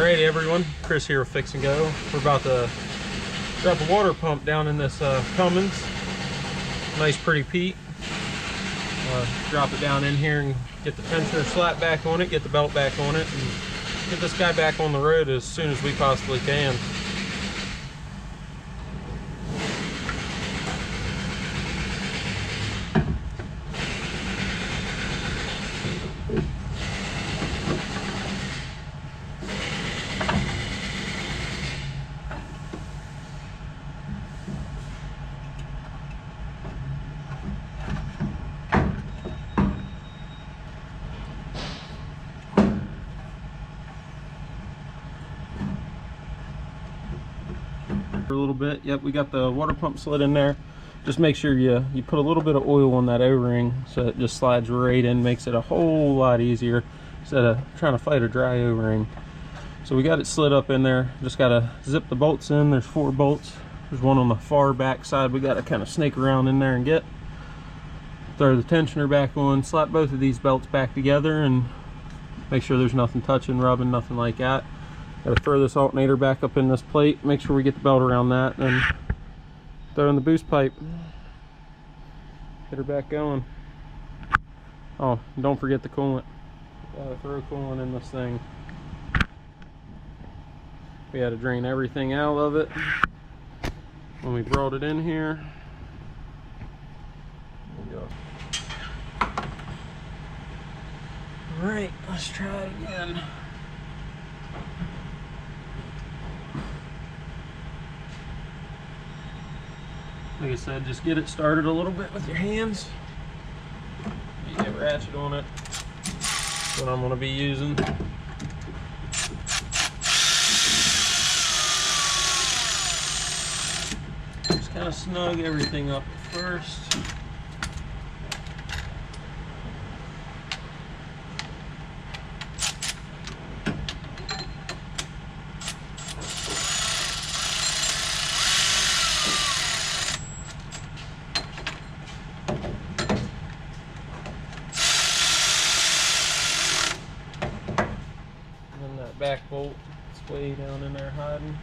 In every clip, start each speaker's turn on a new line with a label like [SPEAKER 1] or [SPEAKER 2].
[SPEAKER 1] Alrighty everyone, Chris here with Fix&Go. We're about to drop a water pump down in this Cummins. Nice pretty Pete. Drop it down in here and get the tensioner slap back on it, get the belt back on it, and get this guy back on the road as soon as we possibly can. A little bit. Yep, we got the water pump slid in there. Just make sure you put a little bit of oil on that O-ring so it just slides right in, makes it a whole lot easier instead of trying to fight a dry O-ring. So we got it slid up in there. Just got to zip the bolts in. There's 4 bolts. There's one on the far back side we got to kind of snake around in there and get. Throw the tensioner back on, slap both of these belts back together and make sure there's nothing touching, rubbing, nothing like that. Got to throw this alternator back up in this plate, make sure we get the belt around that, and throw in the boost pipe. Get her back going. Oh, don't forget the coolant. Got to throw coolant in this thing. We had to drain everything out of it when we brought it in here. There we go. Alright, let's try it again. Like I said, just get it started a little bit with your hands. Get a ratchet on it. That's what I'm going to be using. Just kind of snug everything up first. Back bolt, it's way down in there hiding.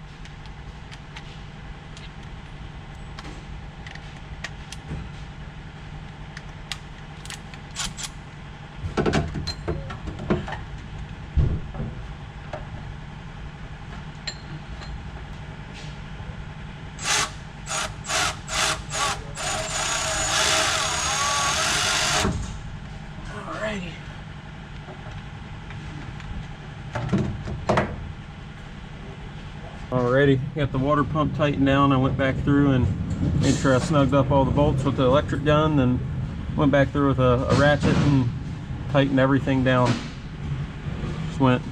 [SPEAKER 1] Alrighty. Alrighty, got the water pump tightened down. I went back through and made sure I snugged up all the bolts with the electric gun, then went back through with a ratchet and tightened everything down. Just went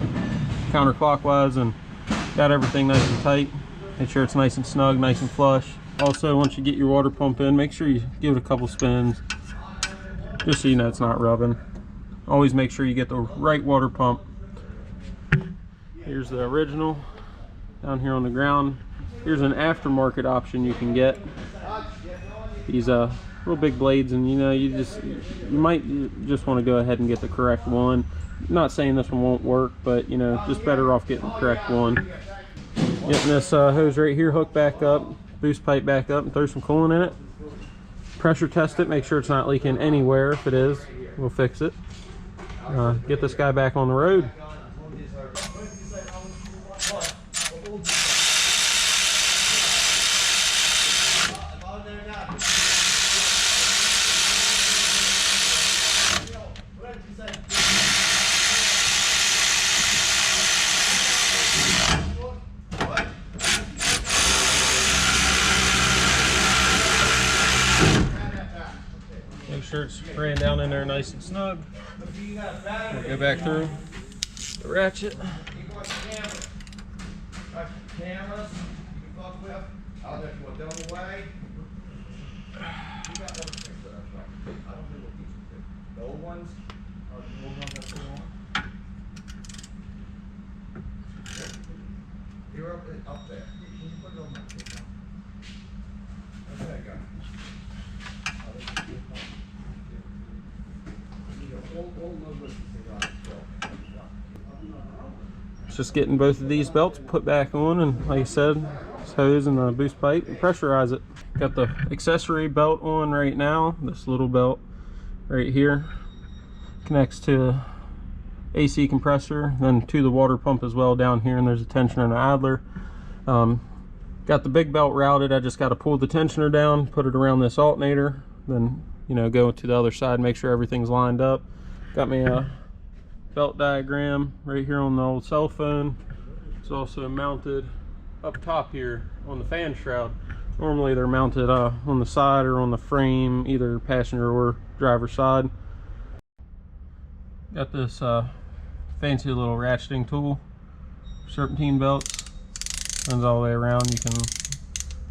[SPEAKER 1] counterclockwise and got everything nice and tight. Make sure it's nice and snug, nice and flush. Also, once you get your water pump in, make sure you give it a couple spins just so you know it's not rubbing. Always make sure you get the right water pump. Here's the original down here on the ground. Here's an aftermarket option you can get. These real big blades, and you know, you might just want to go ahead and get the correct one. Not saying this one won't work, but you know, just better off getting the correct one. Getting this hose right here hooked back up, boost pipe back up, and throw some coolant in it. Pressure test it, make sure it's not leaking anywhere. If it is, we'll fix it. Get this guy back on the road. Make sure it's spraying down in there nice and snug. We'll go back through the ratchet. Cameras you can fuck with. I'll just put them away. You got other things that I don't know what these are. The old ones are the old ones that still on. You're up there. Can you put it on that table? Okay, go. All those lists are right. it's just getting both of these belts put back on, and like I said, this hose and the boost pipe and pressurize it. Got the accessory belt on right now. This little belt right here connects to AC compressor, then to the water pump as well down here, and there's a tensioner and an idler. Got the big belt routed. I just got to pull the tensioner down, put it around this alternator, then go to the other side, make sure everything's lined up. Got me a belt diagram right here on the old cell phone. It's also mounted up top here on the fan shroud. Normally they're mounted on the side or on the frame, either passenger or driver side. Got this fancy little ratcheting tool, serpentine belts, runs all the way around. You can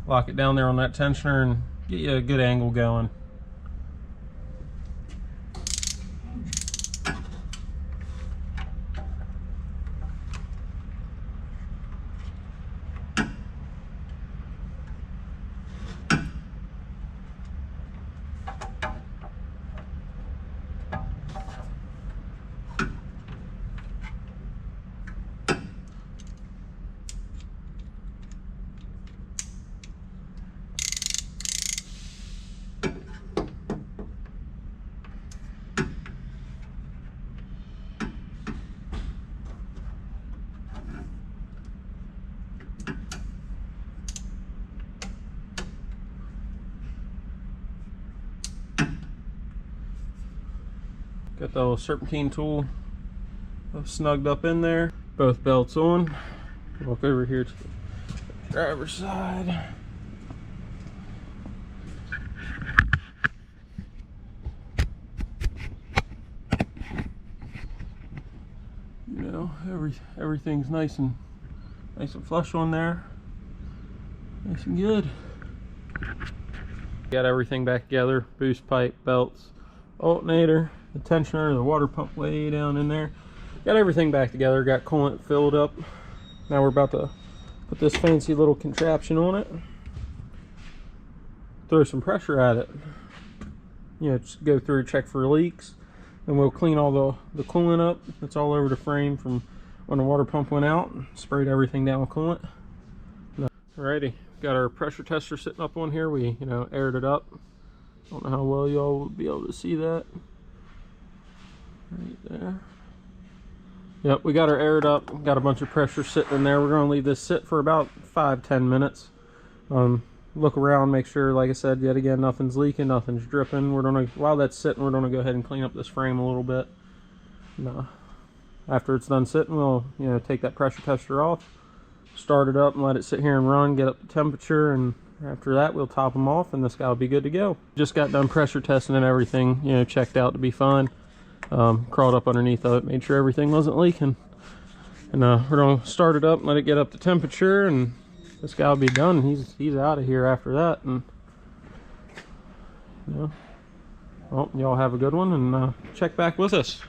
[SPEAKER 1] lock it down there on that tensioner and get you a good angle going. Got the little serpentine tool snugged up in there. Both belts on. Walk over here to the driver's side. Everything's nice and flush on there. Nice and good. Got everything back together. Boost pipe, belts, alternator, the tensioner, the water pump way down in there. Got everything back together. Got coolant filled up. Now we're about to put this fancy little contraption on it. Throw some pressure at it. Just go through, check for leaks, and we'll clean all the coolant up that's all over the frame from when the water pump went out. Sprayed everything down with coolant. Alrighty, got our pressure tester sitting up on here. We aired it up. Don't know how well y'all will be able to see that. Right there. Yep, we got her aired up. Got a bunch of pressure sitting in there. We're going to leave this sit for about 5-10 minutes. Look around, make sure, like I said, yet again, nothing's leaking, nothing's dripping. We're gonna, while that's sitting, we're gonna go ahead and clean up this frame a little bit. And, after it's done sitting, we'll take that pressure tester off, start it up, and let it sit here and run, get up the temperature, and after that we'll top them off, and this guy will be good to go. Just got done pressure testing and everything, checked out to be fine. Crawled up underneath of it, made sure everything wasn't leaking, and we're gonna start it up and let it get up to temperature, and this guy will be done. He's out of here after that. And well, y'all have a good one, and check back with us.